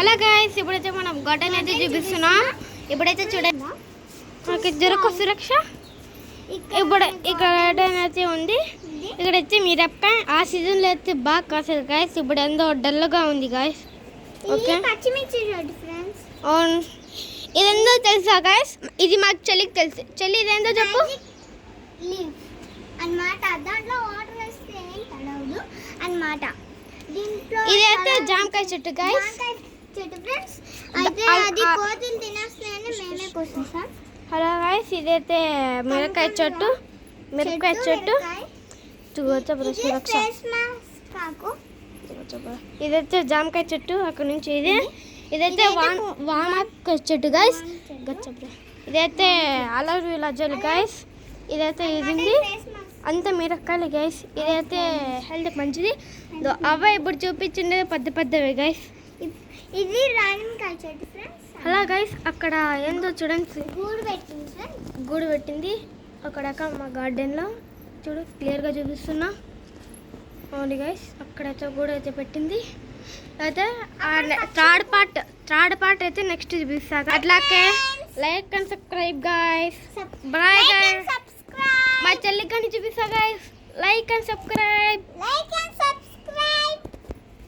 Hello guys, ఇప్పుడైతే మనం garden అయితే చూపిస్తున్నాం. ఇప్పుడైతే చూడండి, మనకి జరకు సురక్ష ఇప్పుడు ఇక్కడ గార్డెన్ అయితే ఉంది. ఇక్కడైతే మిరపకాయ ఆ సీజన్లో అయితే బాగా కాసేది గైస్. ఇప్పుడు ఎంతో డల్గా ఉంది గైస్. ఓకే, అవును. ఇదేందో తెలుసా గైస్? ఇది మాకు చెల్లికి తెలుసు. చెల్లి ఇదేందో చెప్పు. ఇదైతే జామకాయ చెట్టు గైస్. హలో గైస్, ఇదైతే మిరపకాయ చెట్టు. ఇదైతే జామకాయ చెట్టు. అక్కడ నుంచి ఇదైతే వామాకాయ చెట్టు గైస్. ఇదైతే అలోవెరా జెల్ గైస్. ఇదైతే ఇది అంత మిరపకాయలు గైస్. ఇదైతే హెల్త్కి మంచిది. అవే ఇప్పుడు చూపించిండే పెద్దవి గైస్. ఇది రాణికాయ చెట్టు ఫ్రెండ్స్. అలా గైస్, అక్కడ ఏందో చూడండి, గూడు పెట్టింది అక్కడ మా గార్డెన్లో. చూడు, క్లియర్గా చూపిస్తున్నా. అవును గైస్, అక్కడైతే గూడు అయితే పెట్టింది. అయితే థర్డ్ పార్ట్ అయితే నెక్స్ట్ చూపిస్తా. అట్లాగే like and subscribe guys. Bye guys. మా చెల్లికి కానీ చూపిస్తా గైస్. Like and subscribe.